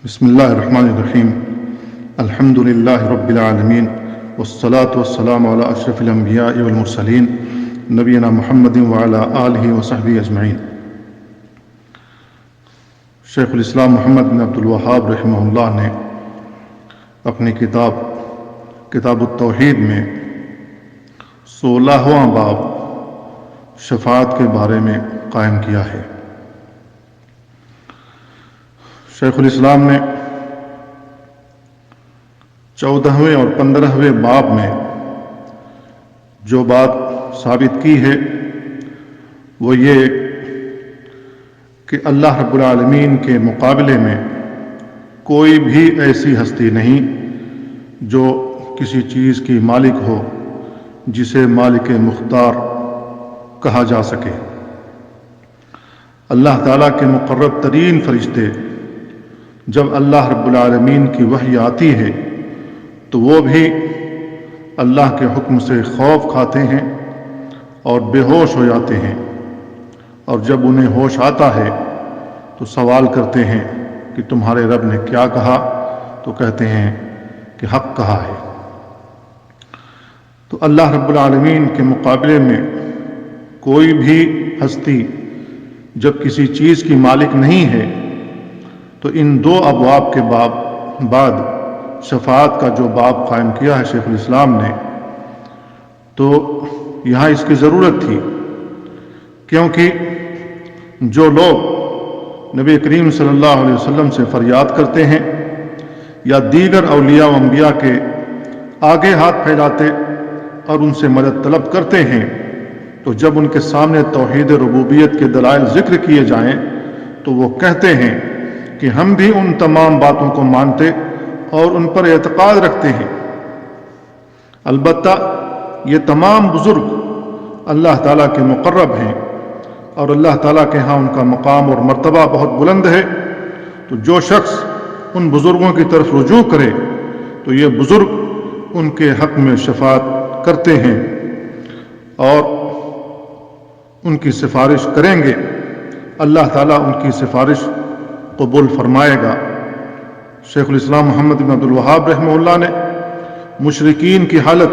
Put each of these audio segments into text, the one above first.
بسم اللہ الرحمن الرحیم الحمد للہ رب العالمین والصلاة والسلام علی اشرف الانبیاء والمرسلین نبینا محمد وعلی آلہ وصحبہ اجمعین۔ شیخ الاسلام محمد بن عبد الوہاب رحمہ اللہ نے اپنی کتاب التوحید میں 16واں باب شفاعت کے بارے میں قائم کیا ہے۔ شیخ الاسلام نے 14ویں اور 15ویں باب میں جو بات ثابت کی ہے وہ یہ کہ اللہ رب العالمین کے مقابلے میں کوئی بھی ایسی ہستی نہیں جو کسی چیز کی مالک ہو جسے مالک مختار کہا جا سکے۔ اللہ تعالیٰ کے مقرب ترین فرشتے جب اللہ رب العالمین کی وحی آتی ہے تو وہ بھی اللہ کے حکم سے خوف کھاتے ہیں اور بے ہوش ہو جاتے ہیں، اور جب انہیں ہوش آتا ہے تو سوال کرتے ہیں کہ تمہارے رب نے کیا کہا؟ تو کہتے ہیں کہ حق کہا ہے۔ تو اللہ رب العالمین کے مقابلے میں کوئی بھی ہستی جب کسی چیز کی مالک نہیں ہے تو ان دو ابواب کے بعد شفاعت کا جو باب قائم کیا ہے شیخ الاسلام نے، تو یہاں اس کی ضرورت تھی، کیونکہ جو لوگ نبی کریم صلی اللہ علیہ وسلم سے فریاد کرتے ہیں یا دیگر اولیاء و انبیاء کے آگے ہاتھ پھیلاتے اور ان سے مدد طلب کرتے ہیں، تو جب ان کے سامنے توحید ربوبیت کے دلائل ذکر کیے جائیں تو وہ کہتے ہیں کہ ہم بھی ان تمام باتوں کو مانتے اور ان پر اعتقاد رکھتے ہیں، البتہ یہ تمام بزرگ اللہ تعالیٰ کے مقرب ہیں اور اللہ تعالیٰ کے ہاں ان کا مقام اور مرتبہ بہت بلند ہے، تو جو شخص ان بزرگوں کی طرف رجوع کرے تو یہ بزرگ ان کے حق میں شفاعت کرتے ہیں اور ان کی سفارش کریں گے، اللہ تعالیٰ ان کی سفارش قبول فرمائے گا۔ شیخ الاسلام محمد بن عبد الوہاب رحمہ اللہ نے مشرکین کی حالت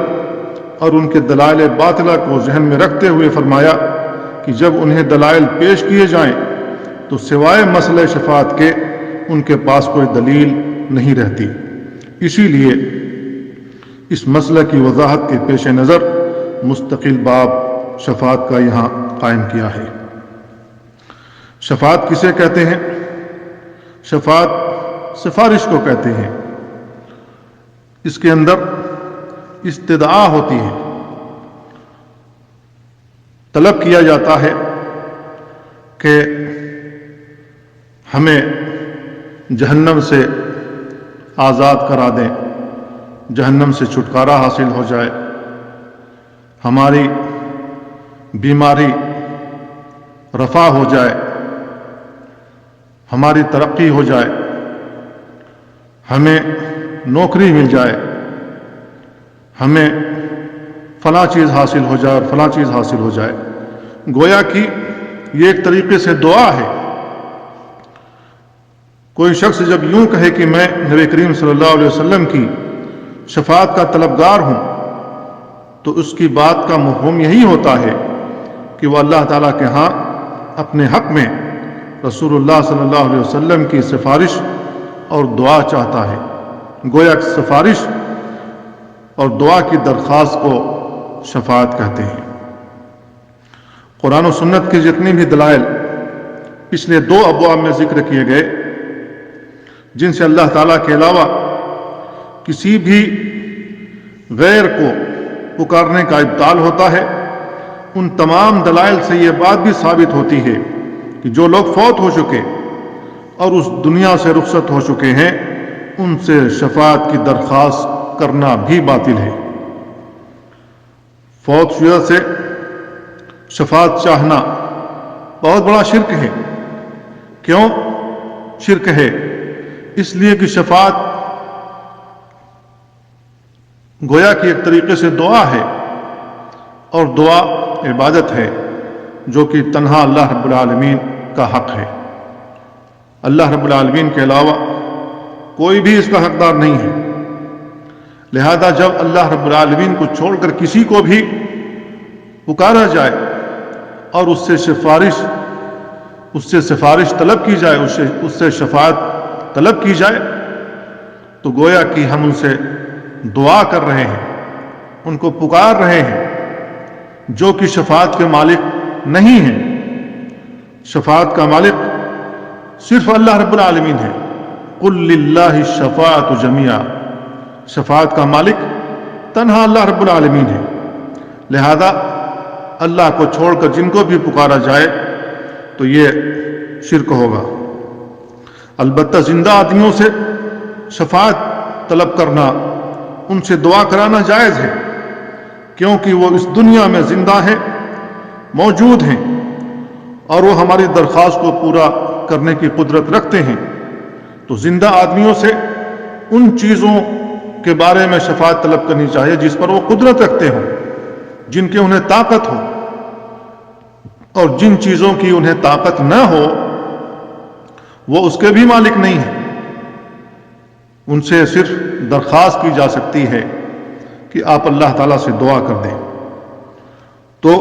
اور ان کے دلائل باطلہ کو ذہن میں رکھتے ہوئے فرمایا کہ جب انہیں دلائل پیش کیے جائیں تو سوائے مسئلہ شفاعت کے ان کے پاس کوئی دلیل نہیں رہتی، اسی لیے اس مسئلہ کی وضاحت کے پیش نظر مستقل باب شفاعت کا یہاں قائم کیا ہے۔ شفاعت کسے کہتے ہیں؟ شفاعت سفارش کو کہتے ہیں۔ اس کے اندر استدعا ہوتی ہے، طلب کیا جاتا ہے کہ ہمیں جہنم سے آزاد کرا دیں، جہنم سے چھٹکارا حاصل ہو جائے، ہماری بیماری رفع ہو جائے، ہماری ترقی ہو جائے، ہمیں نوکری مل جائے، ہمیں فلاں چیز حاصل ہو جائے اور فلاں چیز حاصل ہو جائے۔ گویا کہ یہ ایک طریقے سے دعا ہے۔ کوئی شخص جب یوں کہے کہ میں نبی کریم صلی اللہ علیہ وسلم کی شفاعت کا طلبگار ہوں تو اس کی بات کا مفہوم یہی ہوتا ہے کہ وہ اللہ تعالیٰ کے ہاں اپنے حق میں رسول اللہ صلی اللہ علیہ وسلم کی سفارش اور دعا چاہتا ہے۔ گویا کہ سفارش اور دعا کی درخواست کو شفاعت کہتے ہیں۔ قرآن و سنت کے جتنی بھی دلائل پچھلے دو ابواب میں ذکر کیے گئے جن سے اللہ تعالیٰ کے علاوہ کسی بھی غیر کو پکارنے کا ابطال ہوتا ہے، ان تمام دلائل سے یہ بات بھی ثابت ہوتی ہے کہ جو لوگ فوت ہو چکے اور اس دنیا سے رخصت ہو چکے ہیں ان سے شفاعت کی درخواست کرنا بھی باطل ہے۔ فوت شدہ سے شفاعت چاہنا بہت بڑا شرک ہے۔ کیوں شرک ہے؟ اس لیے کہ شفاعت گویا کہ ایک طریقے سے دعا ہے، اور دعا عبادت ہے جو کہ تنہا اللہ رب العالمین کا حق ہے۔ اللہ رب العالمین کے علاوہ کوئی بھی اس کا حقدار نہیں ہے۔ لہذا جب اللہ رب العالمین کو چھوڑ کر کسی کو بھی پکارا جائے اور اس سے سفارش طلب کی جائے، اس سے شفاعت طلب کی جائے، تو گویا کہ ہم ان سے دعا کر رہے ہیں، ان کو پکار رہے ہیں، جو کہ شفاعت کے مالک نہیں ہیں۔ شفاعت کا مالک صرف اللہ رب العالمین ہے۔ قل للہ الشفاعۃ جمیعا، شفاعت کا مالک تنہا اللہ رب العالمین ہے۔ لہذا اللہ کو چھوڑ کر جن کو بھی پکارا جائے تو یہ شرک ہوگا۔ البتہ زندہ آدمیوں سے شفاعت طلب کرنا، ان سے دعا کرانا جائز ہے، کیونکہ وہ اس دنیا میں زندہ ہیں، موجود ہیں، اور وہ ہماری درخواست کو پورا کرنے کی قدرت رکھتے ہیں۔ تو زندہ آدمیوں سے ان چیزوں کے بارے میں شفاعت طلب کرنی چاہیے جس پر وہ قدرت رکھتے ہوں، جن کی انہیں طاقت ہو، اور جن چیزوں کی انہیں طاقت نہ ہو وہ اس کے بھی مالک نہیں ہیں۔ ان سے صرف درخواست کی جا سکتی ہے کہ آپ اللہ تعالیٰ سے دعا کر دیں۔ تو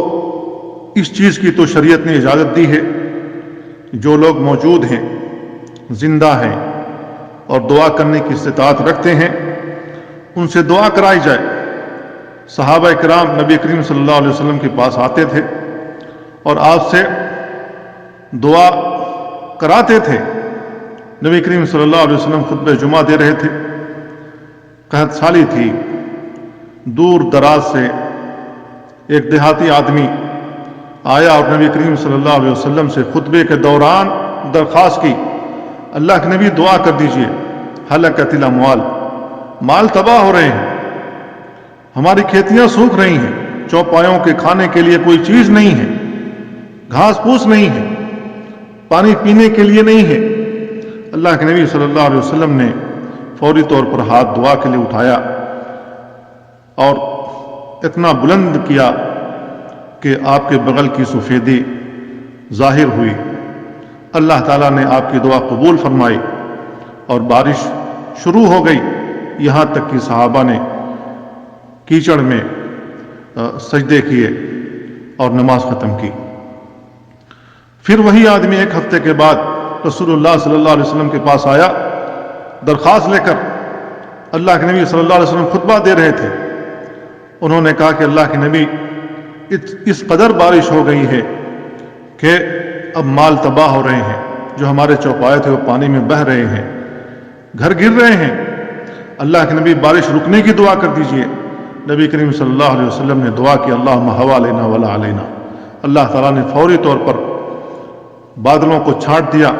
اس چیز کی تو شریعت نے اجازت دی ہے، جو لوگ موجود ہیں، زندہ ہیں اور دعا کرنے کی استطاعت رکھتے ہیں، ان سے دعا کرائی جائے۔ صحابہ کرام نبی کریم صلی اللہ علیہ وسلم کے پاس آتے تھے اور آپ سے دعا کراتے تھے۔ نبی کریم صلی اللہ علیہ وسلم خطبہ جمعہ دے رہے تھے، قحط سالی تھی، دور دراز سے ایک دیہاتی آدمی آیا اور نبی کریم صلی اللہ علیہ وسلم سے خطبے کے دوران درخواست کی، اللہ کے نبی دعا کر دیجئے، ہلکت الاموال، مال تباہ ہو رہے ہیں، ہماری کھیتیاں سوکھ رہی ہیں، چوپایوں کے کھانے کے لیے کوئی چیز نہیں ہے، گھاس پھوس نہیں ہے، پانی پینے کے لیے نہیں ہے۔ اللہ کے نبی صلی اللہ علیہ وسلم نے فوری طور پر ہاتھ دعا کے لیے اٹھایا اور اتنا بلند کیا کہ آپ کے بغل کی سفیدی ظاہر ہوئی۔ اللہ تعالیٰ نے آپ کی دعا قبول فرمائی اور بارش شروع ہو گئی، یہاں تک کہ صحابہ نے کیچڑ میں سجدے کیے اور نماز ختم کی۔ پھر وہی آدمی ایک ہفتے کے بعد رسول اللہ صلی اللہ علیہ وسلم کے پاس آیا درخواست لے کر۔ اللہ کے نبی صلی اللہ علیہ وسلم خطبہ دے رہے تھے، انہوں نے کہا کہ اللہ کے نبی اس قدر بارش ہو گئی ہے کہ اب مال تباہ ہو رہے ہیں، جو ہمارے چوپائے تھے وہ پانی میں بہہ رہے ہیں، گھر گر رہے ہیں، اللہ کے نبی بارش رکنے کی دعا کر دیجئے۔ نبی کریم صلی اللہ علیہ وسلم نے دعا کی، اللہم حوالنا ولا علینا۔ اللہ تعالیٰ نے فوری طور پر بادلوں کو چھانٹ دیا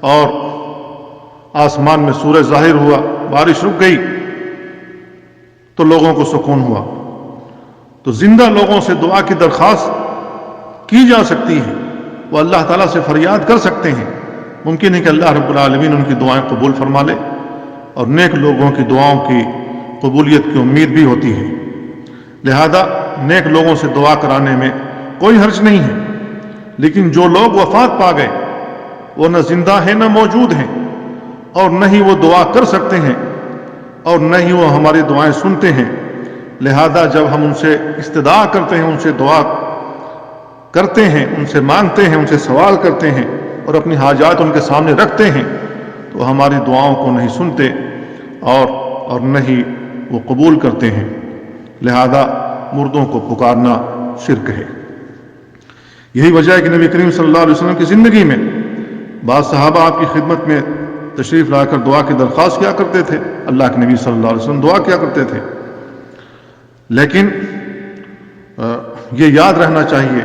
اور آسمان میں سورج ظاہر ہوا، بارش رک گئی تو لوگوں کو سکون ہوا۔ تو زندہ لوگوں سے دعا کی درخواست کی جا سکتی ہے، وہ اللہ تعالیٰ سے فریاد کر سکتے ہیں۔ ممکن ہے کہ اللہ رب العالمین ان کی دعائیں قبول فرما لے، اور نیک لوگوں کی دعاؤں کی قبولیت کی امید بھی ہوتی ہے۔ لہذا نیک لوگوں سے دعا کرانے میں کوئی حرج نہیں ہے، لیکن جو لوگ وفات پا گئے وہ نہ زندہ ہیں نہ موجود ہیں، اور نہ ہی وہ دعا کر سکتے ہیں، اور نہ ہی وہ ہماری دعائیں سنتے ہیں۔ لہذا جب ہم ان سے استدعا کرتے ہیں، ان سے دعا کرتے ہیں، ان سے مانگتے ہیں، ان سے سوال کرتے ہیں اور اپنی حاجات ان کے سامنے رکھتے ہیں، تو ہماری دعاؤں کو نہیں سنتے اور نہ ہی وہ قبول کرتے ہیں۔ لہذا مردوں کو پکارنا شرک ہے۔ یہی وجہ ہے کہ نبی کریم صلی اللہ علیہ وسلم کی زندگی میں بعض صحابہ آپ کی خدمت میں تشریف لا کر دعا کی درخواست کیا کرتے تھے، اللہ کے نبی صلی اللہ علیہ وسلم دعا کیا کرتے تھے۔ لیکن یہ یاد رہنا چاہیے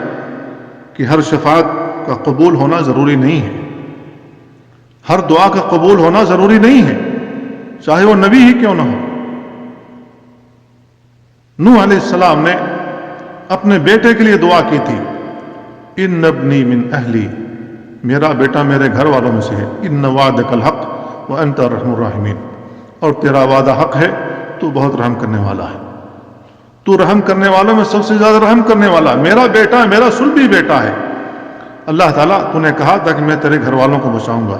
کہ ہر شفاعت کا قبول ہونا ضروری نہیں ہے، ہر دعا کا قبول ہونا ضروری نہیں ہے، چاہے وہ نبی ہی کیوں نہ ہو۔ نوح علیہ السلام نے اپنے بیٹے کے لیے دعا کی تھی، ان ابنی من اہلی، میرا بیٹا میرے گھر والوں میں سے ہے، ان وعدک الحق وانت ارحم الراحمین، اور تیرا وعدہ حق ہے، تو بہت رحم کرنے والا ہے، تو رحم کرنے والوں میں سب سے زیادہ رحم کرنے والا، میرا بیٹا میرا سلبی بیٹا ہے، اللہ تعالیٰ تو نے کہا تھا کہ میں تیرے گھر والوں کو بچاؤں گا،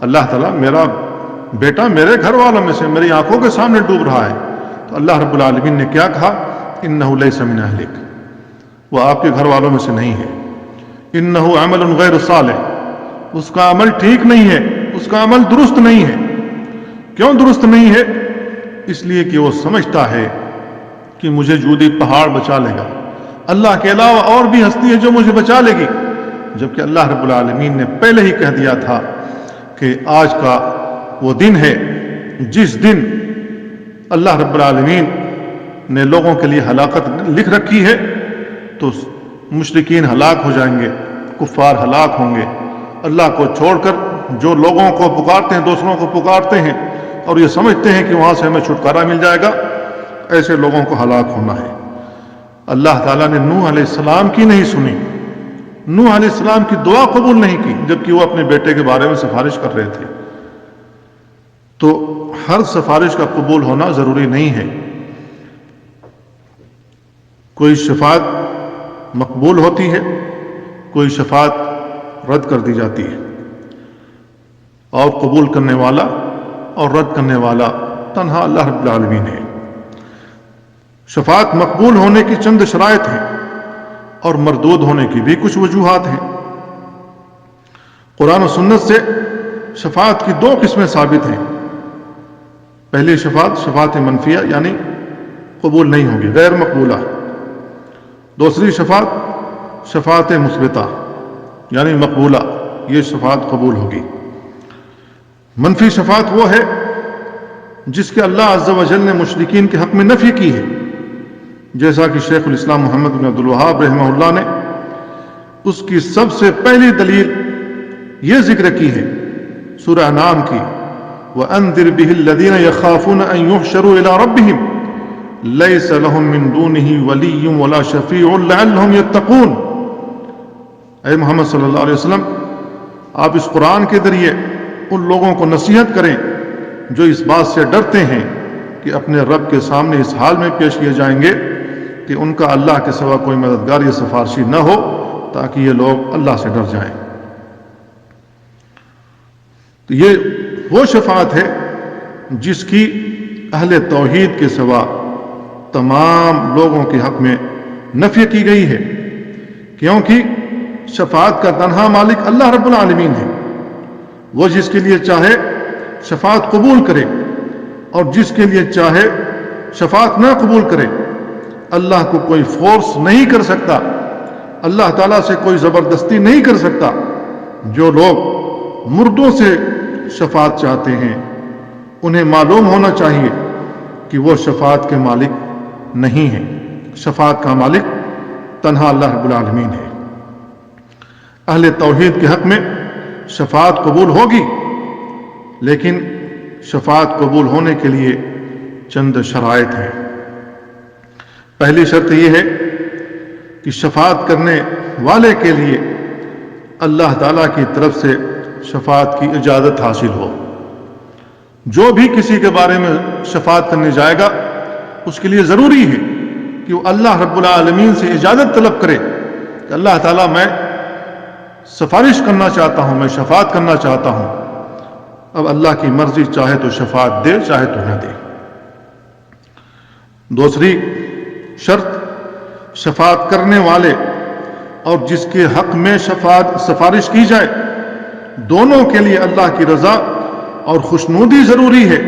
اللہ تعالیٰ میرا بیٹا میرے گھر والوں میں سے میری آنکھوں کے سامنے ڈوب رہا ہے، تو اللہ رب العالمین نے کیا کہا؟ انہ لیس من اہلک، وہ آپ کے گھر والوں میں سے نہیں ہے، انہ عمل غیر صالح، اس کا عمل ٹھیک نہیں ہے، اس کا عمل درست نہیں ہے۔ کیوں درست نہیں ہے؟ اس لیے کہ وہ سمجھتا ہے کہ مجھے جودی پہاڑ بچا لے گا، اللہ کے علاوہ اور بھی ہستی ہے جو مجھے بچا لے گی، جبکہ اللہ رب العالمین نے پہلے ہی کہہ دیا تھا کہ آج کا وہ دن ہے جس دن اللہ رب العالمین نے لوگوں کے لیے ہلاکت لکھ رکھی ہے، تو مشرکین ہلاک ہو جائیں گے، کفار ہلاک ہوں گے۔ اللہ کو چھوڑ کر جو لوگوں کو پکارتے ہیں، دوسروں کو پکارتے ہیں اور یہ سمجھتے ہیں کہ وہاں سے ہمیں چھٹکارا مل جائے گا، ایسے لوگوں کو ہلاک ہونا ہے۔ اللہ تعالیٰ نے نوح علیہ السلام کی نہیں سنی، نوح علیہ السلام کی دعا قبول نہیں کی، جبکہ وہ اپنے بیٹے کے بارے میں سفارش کر رہے تھے۔ تو ہر سفارش کا قبول ہونا ضروری نہیں ہے۔ کوئی شفاعت مقبول ہوتی ہے، کوئی شفاعت رد کر دی جاتی ہے، اور قبول کرنے والا اور رد کرنے والا تنہا اللہ رب العالمین ہے۔ شفاعت مقبول ہونے کی چند شرائط ہیں اور مردود ہونے کی بھی کچھ وجوہات ہیں۔ قرآن و سنت سے شفاعت کی دو قسمیں ثابت ہیں۔ پہلی شفاعت، شفاعت منفیہ، یعنی قبول نہیں ہوگی، غیر مقبولہ۔ دوسری شفاعت، شفاعت مثبتہ، یعنی مقبولہ، یہ شفاعت قبول ہوگی۔ منفی شفاعت وہ ہے جس کے اللہ عز و جل نے مشرکین کے حق میں نفی کی ہے، جیسا کہ شیخ الاسلام محمد بن عبد الوہاب رحمہ اللہ نے اس کی سب سے پہلی دلیل یہ ذکر کی ہے سورہ انعام کی، وَأَنذِرْ بِهِ الَّذِينَ يَخَافُونَ أَن يُحْشَرُوا إِلَىٰ رَبِّهِمْ لَيْسَ لَهُم مِّن دُونِهِ وَلِيٌّ وَلَا شَفِيعٌ لَعَلَّهُمْ يَتَّقُونَ۔ اے محمد صلی اللہ علیہ وسلم، آپ اس قرآن کے ذریعے ان لوگوں کو نصیحت کریں جو اس بات سے ڈرتے ہیں کہ اپنے رب کے سامنے اس حال میں پیش کیے جائیں گے کہ ان کا اللہ کے سوا کوئی مددگار یا سفارشی نہ ہو، تاکہ یہ لوگ اللہ سے ڈر جائیں۔ تو یہ وہ شفاعت ہے جس کی اہل توحید کے سوا تمام لوگوں کے حق میں نفی کی گئی ہے، کیونکہ شفاعت کا تنہا مالک اللہ رب العالمین ہے۔ وہ جس کے لیے چاہے شفاعت قبول کرے اور جس کے لیے چاہے شفاعت نہ قبول کرے۔ اللہ کو کوئی فورس نہیں کر سکتا، اللہ تعالیٰ سے کوئی زبردستی نہیں کر سکتا۔ جو لوگ مردوں سے شفاعت چاہتے ہیں انہیں معلوم ہونا چاہیے کہ وہ شفاعت کے مالک نہیں ہیں، شفاعت کا مالک تنہا اللہ رب العالمین ہے۔ اہل توحید کے حق میں شفاعت قبول ہوگی، لیکن شفاعت قبول ہونے کے لیے چند شرائط ہیں۔ پہلی شرط یہ ہے کہ شفاعت کرنے والے کے لیے اللہ تعالیٰ کی طرف سے شفاعت کی اجازت حاصل ہو۔ جو بھی کسی کے بارے میں شفاعت کرنے جائے گا اس کے لیے ضروری ہے کہ وہ اللہ رب العالمین سے اجازت طلب کرے کہ اللہ تعالیٰ میں سفارش کرنا چاہتا ہوں، میں شفاعت کرنا چاہتا ہوں۔ اب اللہ کی مرضی، چاہے تو شفاعت دے، چاہے تو نہ دے۔ دوسری شرط، شفاعت کرنے والے اور جس کے حق میں سفارش کی جائے دونوں کے لیے اللہ کی رضا اور خوشنودی ضروری ہے۔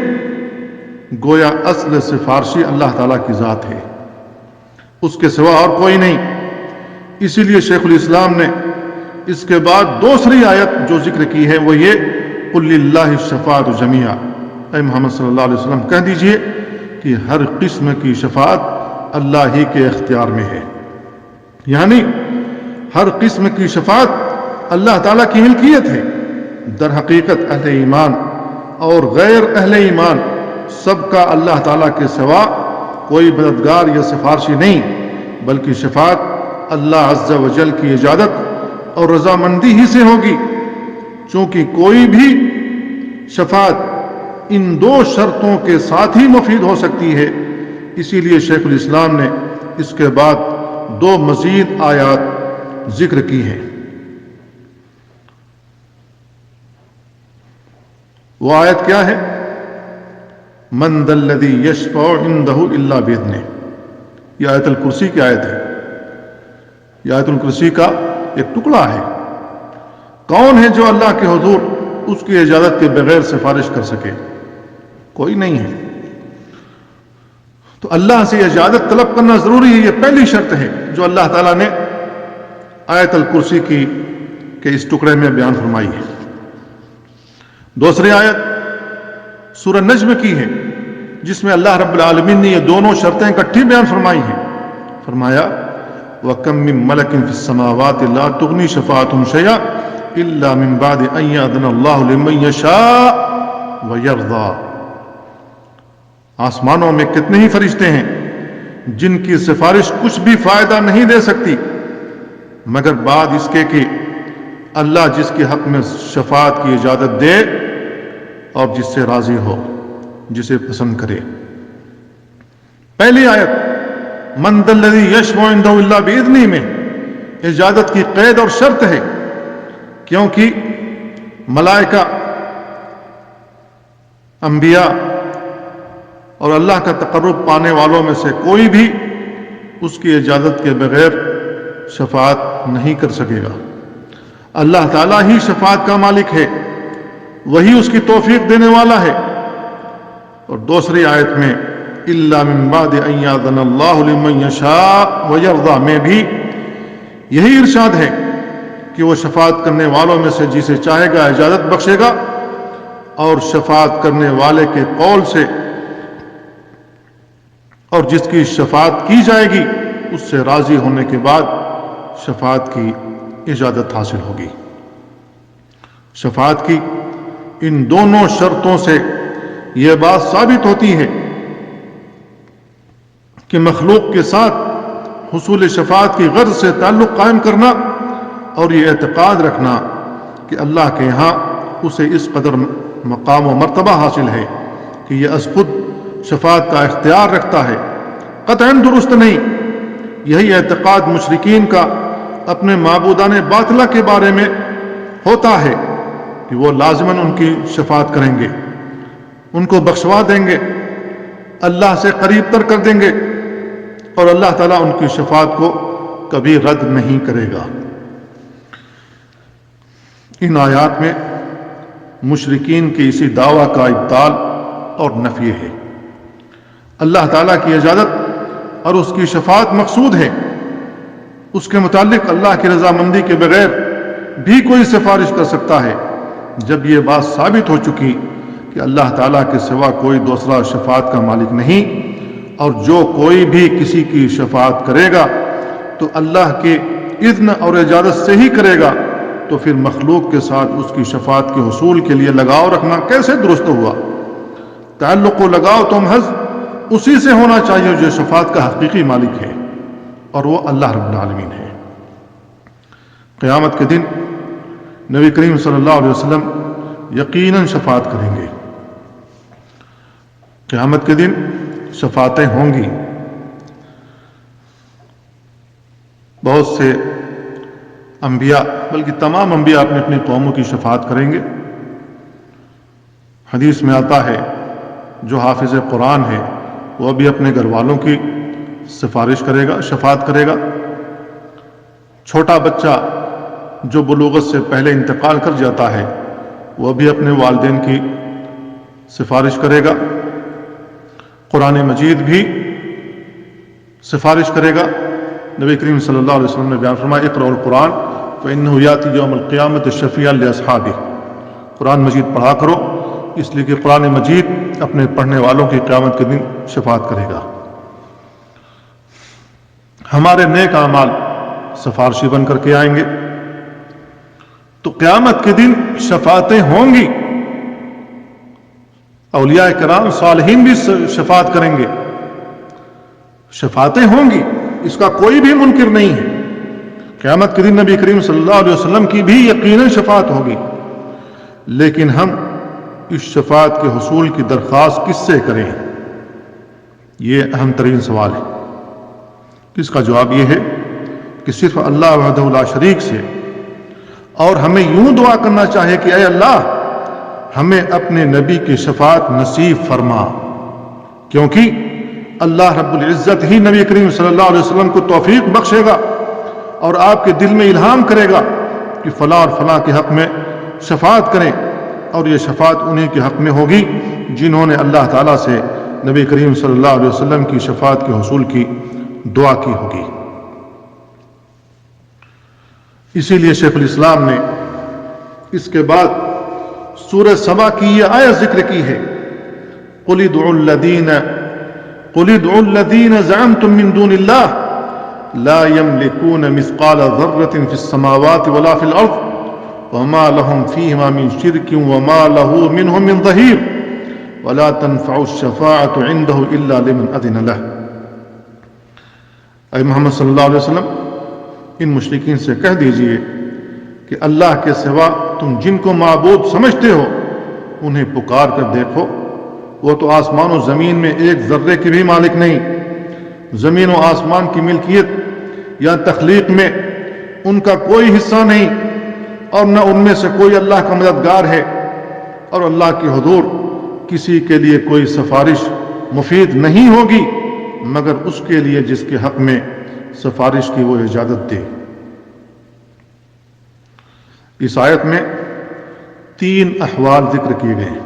گویا اصل سفارشی اللہ تعالیٰ کی ذات ہے، اس کے سوا اور کوئی نہیں۔ اسی لیے شیخ الاسلام نے اس کے بعد دوسری آیت جو ذکر کی ہے وہ یہ، قُلْ لِلَّهِ الشَّفَاعَةُ جَمِيعًا، اے محمد صلی اللہ علیہ وسلم کہہ دیجئے کہ ہر قسم کی شفاعت اللہ ہی کے اختیار میں ہے، یعنی ہر قسم کی شفاعت اللہ تعالیٰ کی ملکیت ہے۔ در حقیقت اہل ایمان اور غیر اہل ایمان سب کا اللہ تعالیٰ کے سوا کوئی مددگار یا سفارشی نہیں، بلکہ شفاعت اللہ عز و جل کی اجازت اور رضامندی ہی سے ہوگی۔ چونکہ کوئی بھی شفاعت ان دو شرطوں کے ساتھ ہی مفید ہو سکتی ہے، اسی لیے شیخ الاسلام نے اس کے بعد دو مزید آیات ذکر کی ہیں۔ وہ آیت کیا ہے؟ من ذا الذی یشفع عندہ الا باذنہ. یہ آیت الکرسی کی آیت ہے. یہ آیت الکرسی کا ایک ٹکڑا ہے. کون ہے جو اللہ کے حضور اس کی اجازت کے بغیر سفارش کر سکے؟ کوئی نہیں ہے. تو اللہ سے اجازت طلب کرنا ضروری ہے. یہ پہلی شرط ہے جو اللہ تعالیٰ نے آیت الکرسی کی کے اس ٹکڑے میں بیان فرمائی ہے. دوسری آیت سورہ نجم کی ہے جس میں اللہ رب العالمین نے یہ دونوں شرطیں اکٹھی بیان فرمائی ہیں. فرمایا وَكَم مِّن مَلَكٍ فِي السَّمَاوَاتِ لَا تُغْنِي شَفَاعَتُهُمْ شَيْئًا إِلَّا مِن بَعْدِ أَن يَأْذَنَ اللَّهُ لِمَن يَشَاءُ وَيَرْضَىٰ. آسمانوں میں کتنے ہی فرشتے ہیں جن کی سفارش کچھ بھی فائدہ نہیں دے سکتی مگر بعد اس کے کہ اللہ جس کے حق میں شفاعت کی اجازت دے اور جس سے راضی ہو، جسے پسند کرے. پہلی آیت من ذا الذی یشفع عندہ الا باذنہ میں اجازت کی قید اور شرط ہے، کیونکہ ملائکہ، انبیاء اور اللہ کا تقرب پانے والوں میں سے کوئی بھی اس کی اجازت کے بغیر شفاعت نہیں کر سکے گا. اللہ تعالیٰ ہی شفاعت کا مالک ہے، وہی اس کی توفیق دینے والا ہے. اور دوسری آیت میں الا من بعد ان یاذن اللہ لمن یشاء ویرضی میں بھی یہی ارشاد ہے کہ وہ شفاعت کرنے والوں میں سے جسے چاہے گا اجازت بخشے گا، اور شفاعت کرنے والے کے قول سے اور جس کی شفاعت کی جائے گی اس سے راضی ہونے کے بعد شفاعت کی اجازت حاصل ہوگی. شفاعت کی ان دونوں شرطوں سے یہ بات ثابت ہوتی ہے کہ مخلوق کے ساتھ حصول شفاعت کی غرض سے تعلق قائم کرنا اور یہ اعتقاد رکھنا کہ اللہ کے یہاں اسے اس قدر مقام و مرتبہ حاصل ہے کہ یہ از خود شفاعت کا اختیار رکھتا ہے، قطعاً درست نہیں. یہی اعتقاد مشرکین کا اپنے معبودان باطلہ کے بارے میں ہوتا ہے کہ وہ لازماً ان کی شفاعت کریں گے، ان کو بخشوا دیں گے، اللہ سے قریب تر کر دیں گے، اور اللہ تعالیٰ ان کی شفاعت کو کبھی رد نہیں کرے گا. ان آیات میں مشرکین کے اسی دعویٰ کا ابطال اور نفی ہے. اللہ تعالیٰ کی اجازت اور اس کی شفاعت مقصود ہے. اس کے متعلق اللہ کی رضامندی کے بغیر بھی کوئی سفارش کر سکتا ہے. جب یہ بات ثابت ہو چکی کہ اللہ تعالیٰ کے سوا کوئی دوسرا شفاعت کا مالک نہیں، اور جو کوئی بھی کسی کی شفاعت کرے گا تو اللہ کے اذن اور اجازت سے ہی کرے گا، تو پھر مخلوق کے ساتھ اس کی شفاعت کے حصول کے لیے لگاؤ رکھنا کیسے درست ہوا؟ تعلق و لگاؤ تو محض اسی سے ہونا چاہیے جو شفاعت کا حقیقی مالک ہے، اور وہ اللہ رب العالمین ہے. قیامت کے دن نبی کریم صلی اللہ علیہ وسلم یقیناً شفاعت کریں گے. قیامت کے دن شفاعتیں ہوں گی. بہت سے انبیاء، بلکہ تمام انبیاء اپنی اپنی قوموں کی شفاعت کریں گے. حدیث میں آتا ہے جو حافظ قرآن ہے وہ بھی اپنے گھر والوں کی سفارش کرے گا، شفاعت کرے گا. چھوٹا بچہ جو بلوغت سے پہلے انتقال کر جاتا ہے وہ بھی اپنے والدین کی سفارش کرے گا. قرآن مجید بھی سفارش کرے گا. نبی کریم صلی اللہ علیہ وسلم نے بیان فرمایا اقرأوا القرآن فإنه يأتي يوم القيامة شفيعا لأصحابه. قرآن مجید پڑھا کرو اس لیے کہ قرآن مجید اپنے پڑھنے والوں کی قیامت کے دن شفاعت کرے گا. ہمارے نیک اعمال سفارشی بن کر کے آئیں گے تو قیامت کے دن شفاعتیں ہوں گی. اولیاء کرام صالحین بھی شفاعت کریں گے، شفاعتیں ہوں گی، اس کا کوئی بھی منکر نہیں ہے. قیامت کے دن نبی کریم صلی اللہ علیہ وسلم کی بھی یقیناً شفاعت ہوگی. لیکن ہم اس شفاعت کے حصول کی درخواست کس سے کریں؟ یہ اہم ترین سوال ہے. اس کا جواب یہ ہے کہ صرف اللہ وحدہ لا شریک سے. اور ہمیں یوں دعا کرنا چاہیے کہ اے اللہ ہمیں اپنے نبی کی شفاعت نصیب فرما، کیونکہ اللہ رب العزت ہی نبی کریم صلی اللہ علیہ وسلم کو توفیق بخشے گا اور آپ کے دل میں الہام کرے گا کہ فلاں اور فلاں کے حق میں شفاعت کریں، اور یہ شفاعت انہیں کے حق میں ہوگی جنہوں نے اللہ تعالیٰ سے نبی کریم صلی اللہ علیہ وسلم کی شفاعت کے حصول کی دعا کی ہوگی۔ اسی لیے شیخ الاسلام نے اس کے بعد سورہ سبا کی یہ آیت ذکر کی ہے، قُلِ ادْعُوا الَّذِينَ زَعَمْتُم مِّن دُونِ اللَّهِ لَا يَمْلِكُونَ مِثْقَالَ ذَرَّةٍ فِي السَّمَاوَاتِ وَلَا فِي الْأَرْضِ وَمَا لَهُمْ فِيهِمَا مِن شِرْكٍ وَمَا لَهُ مِنْهُم مِّن ظَهِيرٍ وَلَا تَنفَعُ الشَّفَاعَةُ عِندَهُ إِلَّا لِمَنْ أَذِنَ لَهُ۔ اے محمد صلی اللہ علیہ وسلم، ان مشرکین سے کہہ دیجئے کہ اللہ کے سوا تم جن کو معبود سمجھتے ہو انہیں پکار کر دیکھو، وہ تو آسمان و زمین میں ایک ذرے کے بھی مالک نہیں، زمین و آسمان کی ملکیت یا تخلیق میں ان کا کوئی حصہ نہیں، اور نہ ان میں سے کوئی اللہ کا مددگار ہے، اور اللہ کے حضور کسی کے لیے کوئی سفارش مفید نہیں ہوگی مگر اس کے لیے جس کے حق میں سفارش کی وہ اجازت دے۔ اس آیت میں 3 احوال ذکر کیے گئے ہیں۔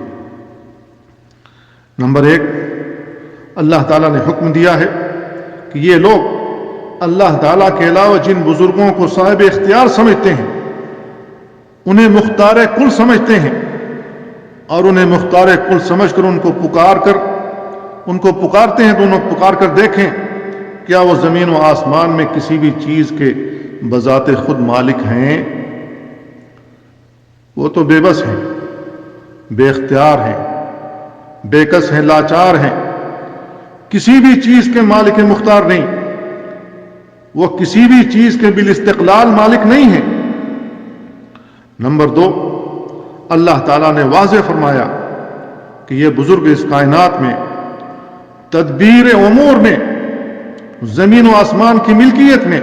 نمبر 1، اللہ تعالیٰ نے حکم دیا ہے کہ یہ لوگ اللہ تعالیٰ کے علاوہ جن بزرگوں کو صاحب اختیار سمجھتے ہیں انہیں مختار کل سمجھتے ہیں، اور انہیں مختار کل سمجھ کر ان کو پکارتے ہیں تو انہیں پکار کر دیکھیں کیا وہ زمین و آسمان میں کسی بھی چیز کے بذات خود مالک ہیں؟ وہ تو بے بس ہیں، بے اختیار ہیں، بے کس ہیں، لاچار ہیں، کسی بھی چیز کے مالک مختار نہیں، وہ کسی بھی چیز کے بالاستقلال مالک نہیں ہیں۔ نمبر 2، اللہ تعالیٰ نے واضح فرمایا کہ یہ بزرگ اس کائنات میں تدبیر امور میں، زمین و آسمان کی ملکیت میں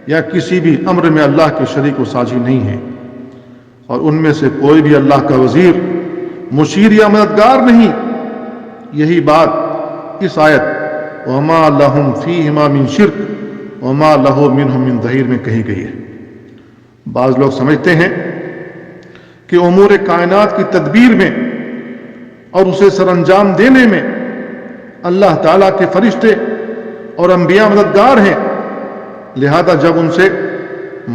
یا کسی بھی امر میں اللہ کے شریک و ساجی نہیں ہیں، اور ان میں سے کوئی بھی اللہ کا وزیر، مشیر یا مددگار نہیں۔ یہی بات اس آیت وَمَا لَهُمْ فِيهِمَا مِن شِرْكٍ وَمَا لَهُ مِنْهُم مِّن ظَهِيرٍ میں کہی گئی ہے۔ بعض لوگ سمجھتے ہیں کہ امور کائنات کی تدبیر میں اور اسے سر انجام دینے میں اللہ تعالیٰ کے فرشتے اور انبیاء مددگار ہیں، لہذا جب ان سے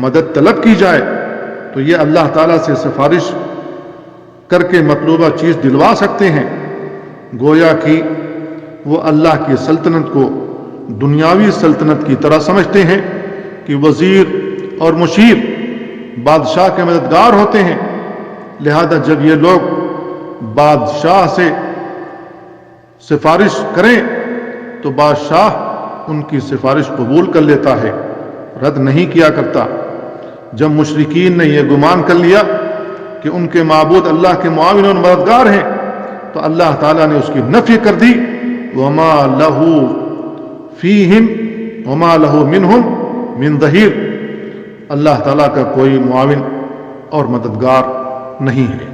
مدد طلب کی جائے تو یہ اللہ تعالیٰ سے سفارش کر کے مطلوبہ چیز دلوا سکتے ہیں، گویا کہ وہ اللہ کی سلطنت کو دنیاوی سلطنت کی طرح سمجھتے ہیں کہ وزیر اور مشیر بادشاہ کے مددگار ہوتے ہیں، لہذا جب یہ لوگ بادشاہ سے سفارش کریں تو بادشاہ ان کی سفارش قبول کر لیتا ہے، رد نہیں کیا کرتا۔ جب مشرکین نے یہ گمان کر لیا کہ ان کے معبود اللہ کے معاون اور مددگار ہیں تو اللہ تعالیٰ نے اس کی نفی کر دی، وَمَا لَهُ فِيهِمْ وَمَا لَهُ مِنْهُمْ مِنْ ظَهِيرٍ، اللہ تعالیٰ کا کوئی معاون اور مددگار نہیں ہے۔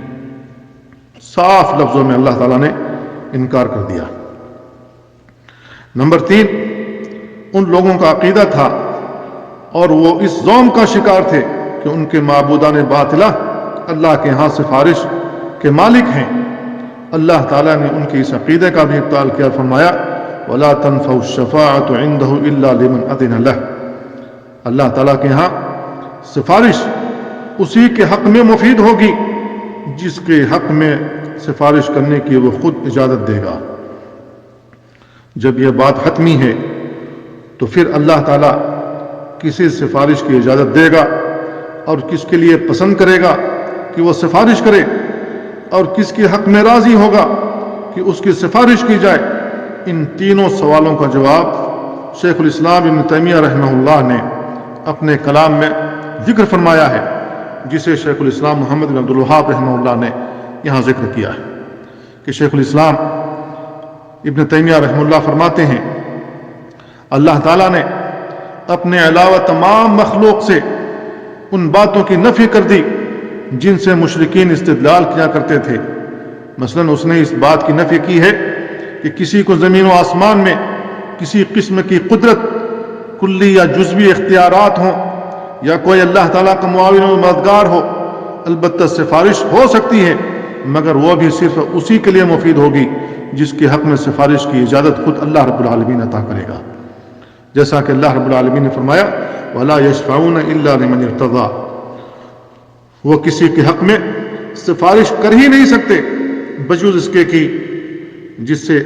صاف لفظوں میں اللہ تعالیٰ نے انکار کر دیا۔ نمبر 3، ان لوگوں کا عقیدہ تھا اور وہ اس ظلم کا شکار تھے کہ ان کے معبودان باطلہ اللہ کے ہاں سفارش کے مالک ہیں۔ اللہ تعالیٰ نے ان کے اس عقیدے کا بھی ابطال کیا، فرمایا وَلَا تَنفَعُ الشَّفَاعَةُ عِندَهُ إِلَّا لِمَنْ أَذِنَ لَهُ، اللہ تعالیٰ کے ہاں سفارش اسی کے حق میں مفید ہوگی جس کے حق میں سفارش کرنے کی وہ خود اجازت دے گا۔ جب یہ بات حتمی ہے تو پھر اللہ تعالیٰ کسی سفارش کی اجازت دے گا اور کس کے لیے پسند کرے گا کہ وہ سفارش کرے، اور کس کے حق میں راضی ہوگا کہ اس کی سفارش کی جائے۔ ان تینوں سوالوں کا جواب شیخ الاسلام ابن تیمیہ رحمہ اللہ نے اپنے کلام میں ذکر فرمایا ہے، جسے شیخ الاسلام محمد بن عبد الوہاب رحمہ اللہ نے یہاں ذکر کیا ہے کہ شیخ الاسلام ابن تیمیہ رحمہ اللہ فرماتے ہیں اللہ تعالیٰ نے اپنے علاوہ تمام مخلوق سے ان باتوں کی نفی کر دی جن سے مشرکین استدلال کیا کرتے تھے۔ مثلا اس نے اس بات کی نفی کی ہے کہ کسی کو زمین و آسمان میں کسی قسم کی قدرت کلی یا جزوی اختیارات ہوں یا کوئی اللہ تعالیٰ کا معاون و مددگار ہو۔ البتہ سفارش ہو سکتی ہے، مگر وہ بھی صرف اسی کے لیے مفید ہوگی جس کے حق میں سفارش کی اجازت خود اللہ رب العالمین عطا کرے گا، جیسا کہ اللہ رب العالمین نے فرمایا وَلَا يَشْفَعُونَ إِلَّا لِمَنِ ارْتَضَىٰ، وہ کسی کے حق میں سفارش کر ہی نہیں سکتے بجز اس کے کی جس سے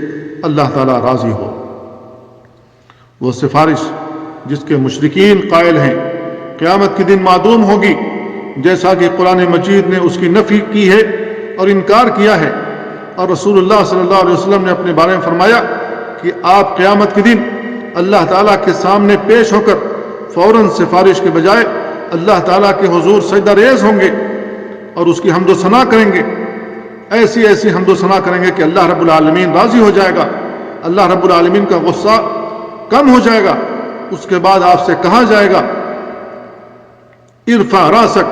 اللہ تعالیٰ راضی ہو۔ وہ سفارش جس کے مشرکین قائل ہیں قیامت کے دن معدوم ہوگی، جیسا کہ قرآن مجید نے اس کی نفی کی ہے اور انکار کیا ہے، اور رسول اللہ صلی اللہ علیہ وسلم نے اپنے بارے میں فرمایا کہ آپ قیامت کے دن اللہ تعالیٰ کے سامنے پیش ہو کر فوراً سفارش کے بجائے اللہ تعالیٰ کے حضور سجدہ ریز ہوں گے اور اس کی حمد و ثنا کریں گے، ایسی ایسی حمد و ثنا کریں گے کہ اللہ رب العالمین راضی ہو جائے گا، اللہ رب العالمین کا غصہ کم ہو جائے گا۔ اس کے بعد آپ سے کہا جائے گا ارفع راسک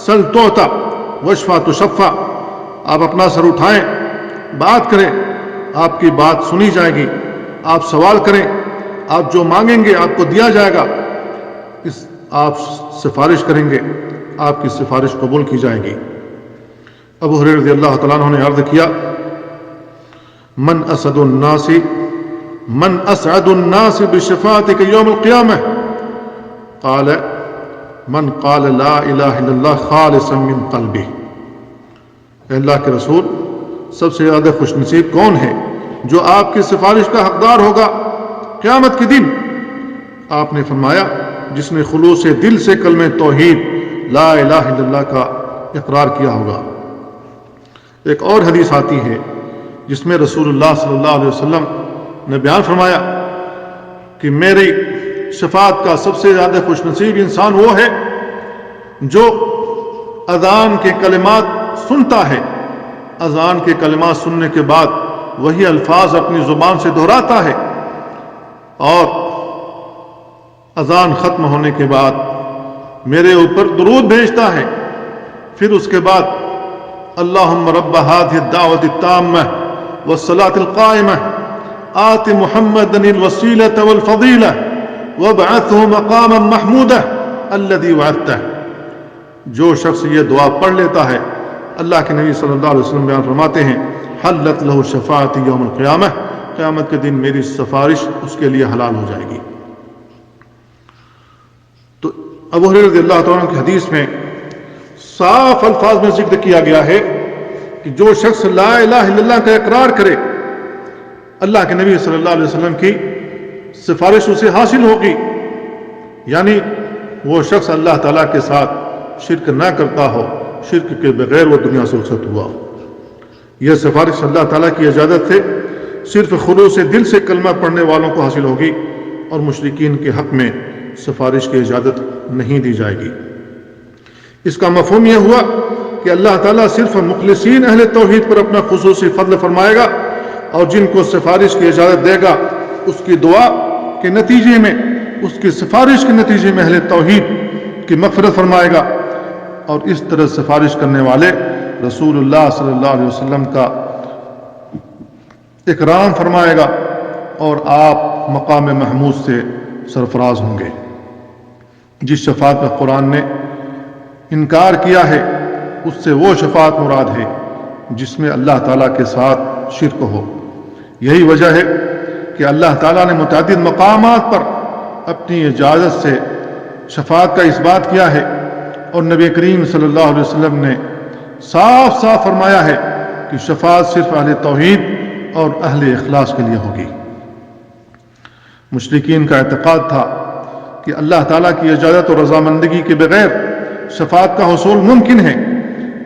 سل توتا وشفا تشفا، آپ اپنا سر اٹھائیں، بات کریں، آپ کی بات سنی جائے گی، آپ سوال کریں، آپ جو مانگیں گے آپ کو دیا جائے گا، آپ سفارش کریں گے، آپ کی سفارش قبول کی جائے گی۔ ابو ہریرہ رضی اللہ تعالیٰ عنہ نے عرض کیا من اسعد الناس بشفاعتك یوم القیامہ، قال من قال لا الہ الا اللہ خالصا من قلبہ، اے اللہ کے رسول سب سے زیادہ خوش نصیب کون ہے جو آپ کی سفارش کا حقدار ہوگا قیامت کے دن؟ آپ نے فرمایا جس نے خلوص دل سے کلمہ توحید لا الہ الا اللہ کا اقرار کیا ہوگا۔ ایک اور حدیث آتی ہے جس میں رسول اللہ صلی اللہ علیہ وسلم نے بیان فرمایا کہ میری شفاعت کا سب سے زیادہ خوش نصیب انسان وہ ہے جو اذان کے کلمات سنتا ہے، اذان کے کلمات سننے کے بعد وہی الفاظ اپنی زبان سے دہراتا ہے، اور اذان ختم ہونے کے بعد میرے اوپر درود بھیجتا ہے، پھر اس کے بعد اللہم رب هذه الدعوة التامة والصلاة القائمة آت محمدا الوسیلة والفضیلة وابعثه مقاما محمودا الذي وعدته۔ جو شخص یہ دعا پڑھ لیتا ہے، اللہ کے نبی صلی اللہ علیہ وسلم بیان فرماتے ہیں حلت له شفاعتی یوم القیامہ، قیامت کے دن میری سفارش اس کے لیے حلال ہو جائے گی۔ تو ابو ہریرہ رضی اللہ تعالیٰ عنہ کی حدیث میں صاف الفاظ میں ذکر کیا گیا ہے کہ جو شخص لا الہ الا اللہ کا اقرار کرے، اللہ کے نبی صلی اللہ علیہ وسلم کی سفارش اسے حاصل ہوگی، یعنی وہ شخص اللہ تعالیٰ کے ساتھ شرک نہ کرتا ہو، شرک کے بغیر وہ دنیا سے رخصت ہوا ہو۔ یہ سفارش اللہ تعالیٰ کی اجازت سے صرف خلوص دل سے کلمہ پڑھنے والوں کو حاصل ہوگی، اور مشرکین کے حق میں سفارش کی اجازت نہیں دی جائے گی۔ اس کا مفہوم یہ ہوا کہ اللہ تعالیٰ صرف مخلصین اہل توحید پر اپنا خصوصی فضل فرمائے گا، اور جن کو سفارش کی اجازت دے گا اس کی دعا کے نتیجے میں، اس کی سفارش کے نتیجے میں اہل توحید کی مغفرت فرمائے گا، اور اس طرح سفارش کرنے والے رسول اللہ صلی اللہ علیہ وسلم کا اکرام فرمائے گا، اور آپ مقام محمود سے سرفراز ہوں گے۔ جس شفاعت میں قرآن نے انکار کیا ہے اس سے وہ شفاعت مراد ہے جس میں اللہ تعالیٰ کے ساتھ شرک ہو۔ یہی وجہ ہے کہ اللہ تعالیٰ نے متعدد مقامات پر اپنی اجازت سے شفاعت کا اس بات کیا ہے، اور نبی کریم صلی اللہ علیہ وسلم نے صاف صاف فرمایا ہے کہ شفاعت صرف اہل توحید اور اہل اخلاص کے لیے ہوگی۔ مشرکین کا اعتقاد تھا کہ اللہ تعالیٰ کی اجازت اور رضامندگی کے بغیر شفاعت کا حصول ممکن ہے،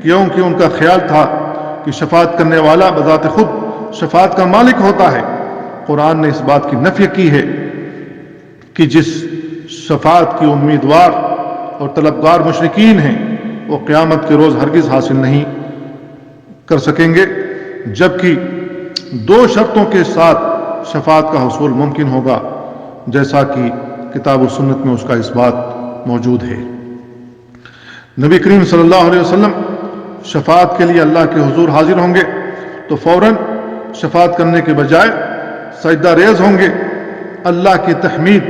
کیونکہ ان کا خیال تھا کہ شفاعت کرنے والا بذات خود شفاعت کا مالک ہوتا ہے۔ قرآن نے اس بات کی نفی کی ہے کہ جس شفاعت کی امیدوار اور طلبگار مشرکین ہیں وہ قیامت کے روز ہرگز حاصل نہیں کر سکیں گے، جبکہ دو شرطوں کے ساتھ شفاعت کا حصول ممکن ہوگا، جیسا کہ کتاب و سنت میں اس کا اس بات موجود ہے۔ نبی کریم صلی اللہ علیہ وسلم شفاعت کے لیے اللہ کے حضور حاضر ہوں گے تو فوراً شفاعت کرنے کے بجائے سجدہ ریز ہوں گے، اللہ کی تحمید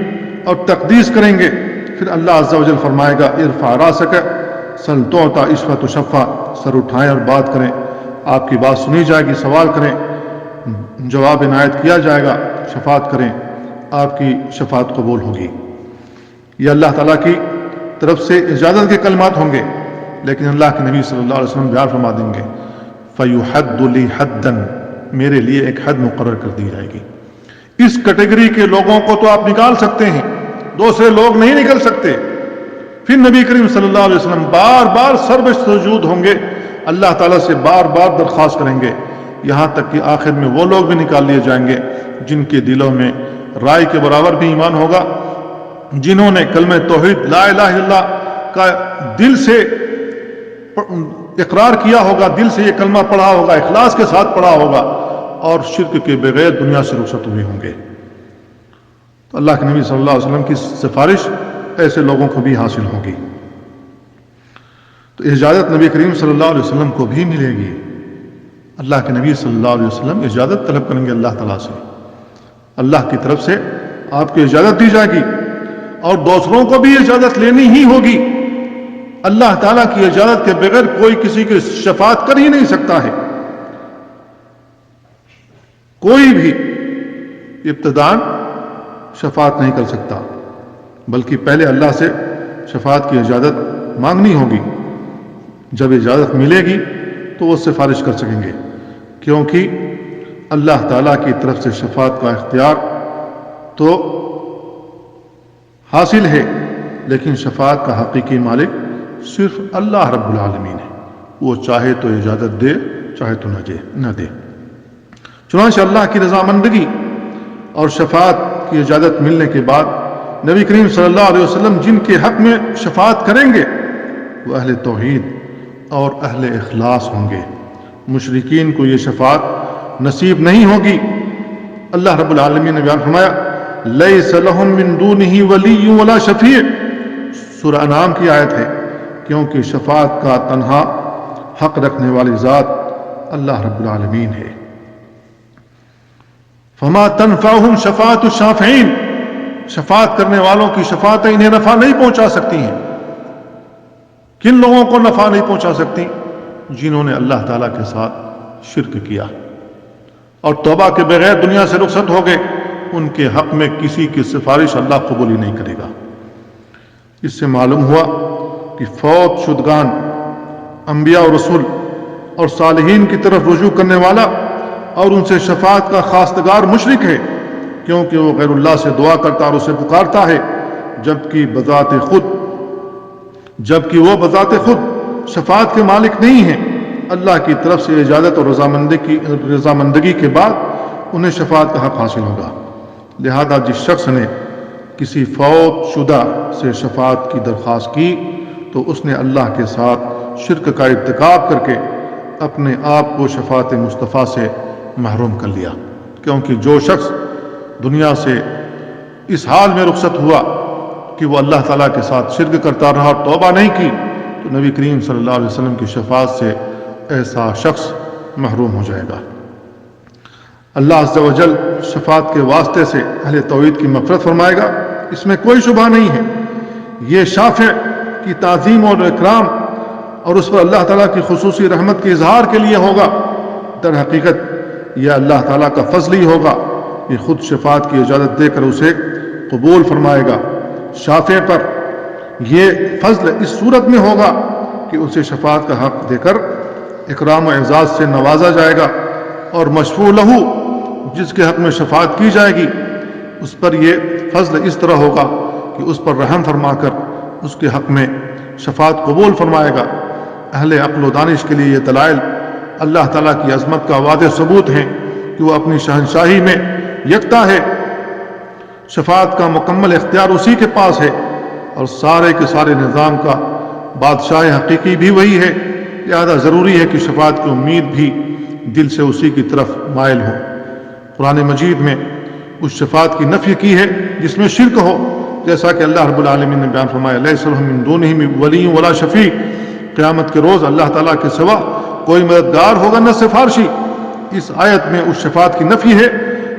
اور تقدیس کریں گے. پھر اللہ عز و جل فرمائے گا ارفع راسک سل تعطى اشفع تشفع، سر اٹھائیں اور بات کریں، آپ کی بات سنی جائے گی، سوال کریں جواب عنایت کیا جائے گا، شفاعت کریں آپ کی شفاعت قبول ہوگی. یہ اللہ تعالیٰ کی طرف سے اجازت کے کلمات ہوں گے، لیکن اللہ کے نبی صلی اللہ علیہ وسلم بیان فرما دیں گے فَيُحَدُّ لِي حَدًّا، میرے لیے ایک حد مقرر کر دی جائے گی. اس کیٹیگری کے لوگوں کو تو آپ نکال سکتے ہیں، دوسرے لوگ نہیں نکل سکتے. پھر نبی کریم صلی اللہ علیہ وسلم بار بار سر بہ سجود ہوں گے، اللہ تعالیٰ سے بار بار درخواست کریں گے، یہاں تک کہ آخر میں وہ لوگ بھی نکال لیے جائیں گے جن کے دلوں میں رائے کے برابر بھی ایمان ہوگا، جنہوں نے کلمہ توحید لا الہ الا اللہ کا دل سے اقرار کیا ہوگا، دل سے یہ کلمہ پڑھا ہوگا، اخلاص کے ساتھ پڑھا ہوگا، اور شرک کے بغیر دنیا سے رخصت ہوئے ہوں گے. تو اللہ کے نبی صلی اللہ علیہ وسلم کی سفارش ایسے لوگوں کو بھی حاصل ہوگی. تو اجازت نبی کریم صلی اللہ علیہ وسلم کو بھی ملے گی. اللہ کے نبی صلی اللہ علیہ وسلم اجازت طلب کریں گے اللہ تعالیٰ سے، اللہ کی طرف سے آپ کی اجازت دی جائے گی، اور دوسروں کو بھی اجازت لینی ہی ہوگی. اللہ تعالیٰ کی اجازت کے بغیر کوئی کسی کی شفاعت کر ہی نہیں سکتا ہے. کوئی بھی ابتداءً شفاعت نہیں کر سکتا، بلکہ پہلے اللہ سے شفاعت کی اجازت مانگنی ہوگی. جب اجازت ملے گی تو وہ سفارش کر سکیں گے، کیونکہ اللہ تعالیٰ کی طرف سے شفاعت کا اختیار تو حاصل ہے، لیکن شفاعت کا حقیقی مالک صرف اللہ رب العالمین ہے. وہ چاہے تو اجازت دے، چاہے تو نہ دے. چنانچہ اللہ کی رضامندگی اور شفاعت کی اجازت ملنے کے بعد نبی کریم صلی اللہ علیہ وسلم جن کے حق میں شفاعت کریں گے وہ اہل توحید اور اہل اخلاص ہوں گے. مشرکین کو یہ شفاعت نصیب نہیں ہوگی. اللہ رب العالمین نے بیان فرمایا لیس لہم من دونہ ولی ولا شفیع، سورہ انعام کی آیت ہے، کیونکہ شفاعت کا تنہا حق رکھنے والی ذات اللہ رب العالمین ہے. فما تنفعہم شفاعت الشافعین، شفاعت کرنے والوں کی شفاعتیں انہیں نفع نہیں پہنچا سکتی ہیں. کن لوگوں کو نفع نہیں پہنچا سکتی؟ جنہوں نے اللہ تعالیٰ کے ساتھ شرک کیا اور توبہ کے بغیر دنیا سے رخصت ہو گئے. ان کے حق میں کسی کی سفارش اللہ قبول ہی نہیں کرے گا. اس سے معلوم ہوا کہ فوت شدگان انبیاء اور رسول اور صالحین کی طرف رجوع کرنے والا اور ان سے شفاعت کا خواستگار مشرک ہے، کیونکہ وہ غیر اللہ سے دعا کرتا اور اسے پکارتا ہے، جبکہ وہ بذات خود شفاعت کے مالک نہیں ہیں. اللہ کی طرف سے اجازت اور رضامندگی کے بعد انہیں شفاعت کا حق حاصل ہوگا. لہذا جس شخص نے کسی فوت شدہ سے شفاعت کی درخواست کی تو اس نے اللہ کے ساتھ شرک کا ارتکاب کر کے اپنے آپ کو شفاعت مصطفیٰ سے محروم کر لیا. کیونکہ جو شخص دنیا سے اس حال میں رخصت ہوا کہ وہ اللہ تعالیٰ کے ساتھ شرک کرتا رہا اور توبہ نہیں کی تو نبی کریم صلی اللہ علیہ وسلم کی شفاعت سے ایسا شخص محروم ہو جائے گا. اللہ عز و جل شفاعت کے واسطے سے اہل توحید کی مغفرت فرمائے گا، اس میں کوئی شبہ نہیں ہے. یہ شافع کی تعظیم اور اکرام اور اس پر اللہ تعالیٰ کی خصوصی رحمت کے اظہار کے لیے ہوگا. در حقیقت یہ اللہ تعالیٰ کا فضل ہی ہوگا کہ خود شفاعت کی اجازت دے کر اسے قبول فرمائے گا. شافع پر یہ فضل اس صورت میں ہوگا کہ اسے شفاعت کا حق دے کر اکرام و اعزاز سے نوازا جائے گا، اور مشفوع لہو جس کے حق میں شفاعت کی جائے گی اس پر یہ فضل اس طرح ہوگا کہ اس پر رحم فرما کر اس کے حق میں شفاعت قبول فرمائے گا. اہل عقل و دانش کے لیے یہ دلائل اللہ تعالیٰ کی عظمت کا واضح ثبوت ہیں کہ وہ اپنی شہنشاہی میں یکتا ہے. شفاعت کا مکمل اختیار اسی کے پاس ہے اور سارے کے سارے نظام کا بادشاہ حقیقی بھی وہی ہے. لہذا ضروری ہے کہ شفاعت کی امید بھی دل سے اسی کی طرف مائل ہو. قرآن مجید میں اس شفاعت کی نفی کی ہے جس میں شرک ہو، جیسا کہ اللہ رب العالمین نے بیان فرمایا لیس لہم من دونہ ولی ولا شفیع، قیامت کے روز اللہ تعالیٰ کے سوا کوئی مددگار ہوگا نہ سفارشی۔ اس آیت میں اس شفاعت کی نفی ہے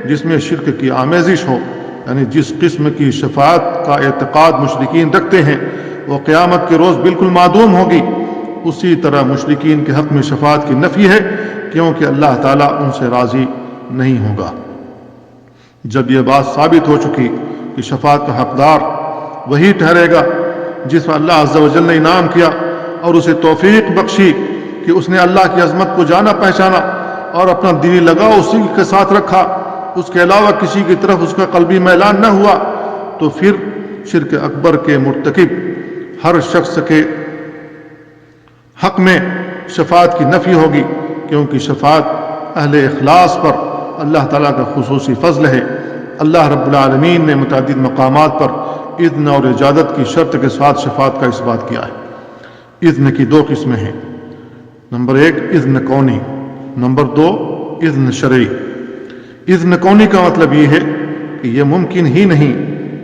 جس میں شرک کی آمیزش ہو، یعنی جس قسم کی شفاعت کا اعتقاد مشرکین رکھتے ہیں وہ قیامت کے روز بالکل معدوم ہوگی۔ اسی طرح مشرکین کے حق میں شفاعت کی نفی ہے کیونکہ اللہ تعالیٰ ان سے راضی نہیں ہوگا۔ جب یہ بات ثابت ہو چکی کہ شفاعت کا حقدار وہی ٹھہرے گا جس پر اللہ عز و جل نے انعام کیا اور اسے توفیق بخشی کہ اس نے اللہ کی عظمت کو جانا پہچانا اور اپنا دلی لگاؤ اسی کے ساتھ رکھا، اس کے علاوہ کسی کی طرف اس کا قلبی میلان نہ ہوا، تو پھر شرک اکبر کے مرتکب ہر شخص کے حق میں شفاعت کی نفی ہوگی، کیونکہ شفاعت اہل اخلاص پر اللہ تعالیٰ کا خصوصی فضل ہے۔ اللہ رب العالمین نے متعدد مقامات پر اذن اور اجازت کی شرط کے ساتھ شفاعت کا اثبات کیا ہے۔ اذن کی دو قسمیں ہیں، نمبر 1 اذن کونی، نمبر 2 اذن شرعی۔ اذن کونی کا مطلب یہ ہے کہ یہ ممکن ہی نہیں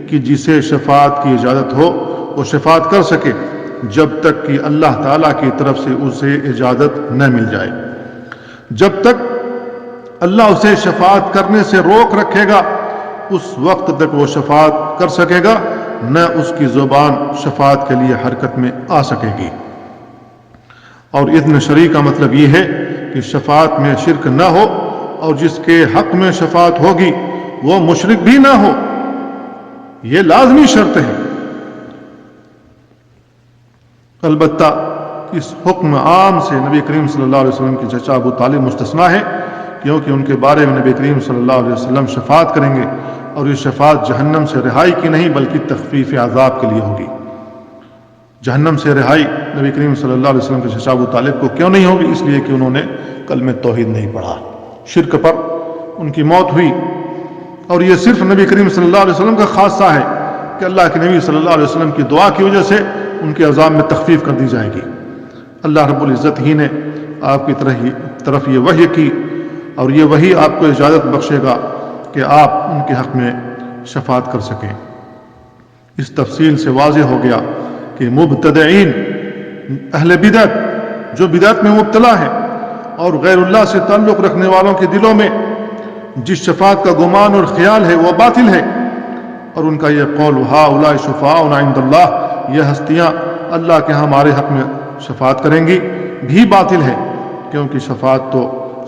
کہ جسے شفاعت کی اجازت ہو وہ شفاعت کر سکے جب تک کہ اللہ تعالیٰ کی طرف سے اسے اجازت نہ مل جائے۔ جب تک اللہ اسے شفاعت کرنے سے روک رکھے گا اس وقت تک وہ شفاعت کر سکے گا، نہ اس کی زبان شفاعت کے لیے حرکت میں آ سکے گی۔ اور اذن شرعی کا مطلب یہ ہے کہ شفاعت میں شرک نہ ہو اور جس کے حق میں شفاعت ہوگی وہ مشرک بھی نہ ہو، یہ لازمی شرط ہے۔ البتہ اس حکم عام سے نبی کریم صلی اللہ علیہ وسلم کے چچا ابو طالب مستثنا ہے، کیونکہ ان کے بارے میں نبی کریم صلی اللہ علیہ وسلم شفاعت کریں گے اور یہ شفاعت جہنم سے رہائی کی نہیں بلکہ تخفیف عذاب کے لیے ہوگی۔ جہنم سے رہائی نبی کریم صلی اللہ علیہ وسلم کے چچا ابو طالب کو کیوں نہیں ہوگی؟ اس لیے کہ انہوں نے کلمہ توحید نہیں پڑھا، شرک پر ان کی موت ہوئی۔ اور یہ صرف نبی کریم صلی اللہ علیہ وسلم کا خاصہ ہے کہ اللہ کے نبی صلی اللہ علیہ وسلم کی دعا کی وجہ سے ان کے عذاب میں تخفیف کر دی جائے گی۔ اللہ رب العزت ہی نے آپ کی طرف یہ وحی کی اور یہ وحی آپ کو اجازت بخشے گا کہ آپ ان کے حق میں شفاعت کر سکیں۔ اس تفصیل سے واضح ہو گیا کہ مبتدعین اہل بدعت جو بدعت میں مبتلا ہے اور غیر اللہ سے تعلق رکھنے والوں کے دلوں میں جس شفاعت کا گمان اور خیال ہے وہ باطل ہے، اور ان کا یہ قول ہؤلاء شفاعؤنا عند اللہ، یہ ہستیاں اللہ کے ہمارے حق میں شفاعت کریں گی، بھی باطل ہے، کیونکہ شفاعت تو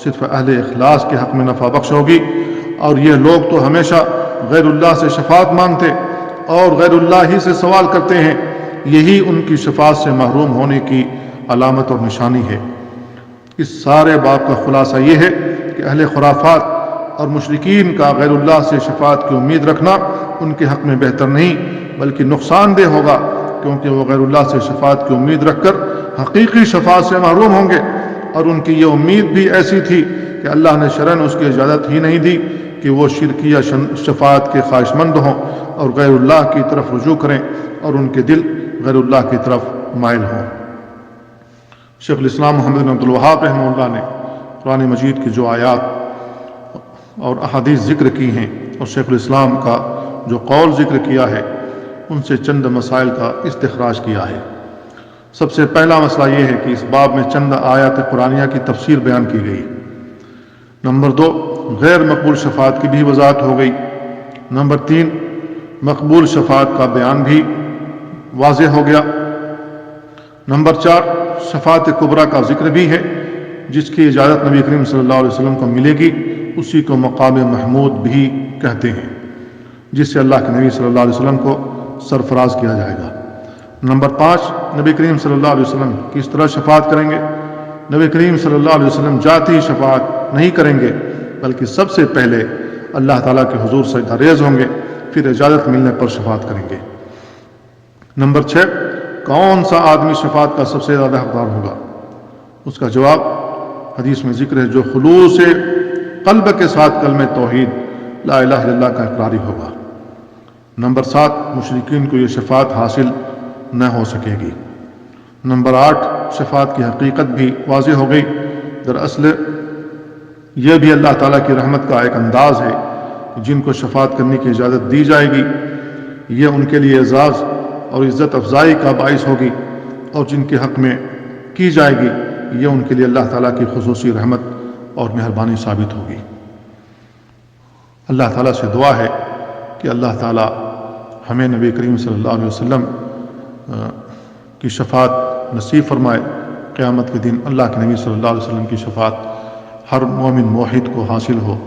صرف اہل اخلاص کے حق میں نفع بخش ہوگی، اور یہ لوگ تو ہمیشہ غیر اللہ سے شفاعت مانگتے اور غیر اللہ ہی سے سوال کرتے ہیں، یہی ان کی شفاعت سے محروم ہونے کی علامت اور نشانی ہے۔ اس سارے باب کا خلاصہ یہ ہے کہ اہل خرافات اور مشرکین کا غیر اللہ سے شفاعت کی امید رکھنا ان کے حق میں بہتر نہیں بلکہ نقصان دہ ہوگا، کیونکہ وہ غیر اللہ سے شفاعت کی امید رکھ کر حقیقی شفاعت سے محروم ہوں گے، اور ان کی یہ امید بھی ایسی تھی کہ اللہ نے شرعاً اس کی اجازت ہی نہیں دی کہ وہ شرکیہ شفاعت کے خواہش مند ہوں اور غیر اللہ کی طرف رجوع کریں اور ان کے دل غیر اللہ کی طرف مائل ہوں۔ شیخ الاسلام محمد بن عبد الوہاب رحمہ اللہ نے قرآن مجید کی جو آیات اور احادیث ذکر کی ہیں اور شیخ الاسلام کا جو قول ذکر کیا ہے ان سے چند مسائل کا استخراج کیا ہے۔ سب سے پہلا مسئلہ یہ ہے کہ اس باب میں چند آیات قرآنیہ کی تفسیر بیان کی گئی۔ نمبر 2 غیر مقبول شفاعت کی بھی وضاحت ہو گئی۔ نمبر 3 مقبول شفاعت کا بیان بھی واضح ہو گیا۔ نمبر 4 شفاعت کبریٰ کا ذکر بھی ہے جس کی اجازت نبی کریم صلی اللہ علیہ وسلم کو ملے گی، اسی کو مقام محمود بھی کہتے ہیں، جس سے اللہ کے نبی صلی اللہ علیہ وسلم کو سرفراز کیا جائے گا۔ نمبر 5 نبی کریم صلی اللہ علیہ وسلم کس طرح شفاعت کریں گے؟ نبی کریم صلی اللہ علیہ وسلم ذاتی شفاعت نہیں کریں گے بلکہ سب سے پہلے اللہ تعالیٰ کے حضور سجدہ ریز ہوں گے، پھر اجازت ملنے پر شفاعت کریں گے۔ نمبر 6 کون سا آدمی شفاعت کا سب سے زیادہ حقدار ہوگا؟ اس کا جواب حدیث میں ذکر ہے، جو خلوص قلب کے ساتھ کلمہ توحید لا الہ الا اللہ کا اقراری ہوگا۔ نمبر 7 مشرکین کو یہ شفاعت حاصل نہ ہو سکے گی۔ نمبر 8 شفاعت کی حقیقت بھی واضح ہو گئی۔ دراصل یہ بھی اللہ تعالیٰ کی رحمت کا ایک انداز ہے، جن کو شفاعت کرنے کی اجازت دی جائے گی یہ ان کے لیے اعزاز اور عزت افزائی کا باعث ہوگی، اور جن کے حق میں کی جائے گی، یہ ان کے لیے اللہ تعالیٰ کی خصوصی رحمت اور مہربانی ثابت ہوگی۔ اللہ تعالیٰ سے دعا ہے کہ اللہ تعالیٰ ہمیں نبی کریم صلی اللہ علیہ وسلم کی شفاعت نصیب فرمائے۔ قیامت کے دن اللہ کے نبی صلی اللہ علیہ وسلم کی شفاعت ہر مومن موحد کو حاصل ہو،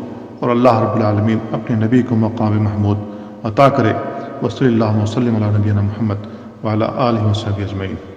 اور اللہ رب العالمین اپنے نبی کو مقام محمود عطا کرے۔ وصلی اللہ وسلم علی نبینا محمد وعلی آلہ وصحبہ اجمعین۔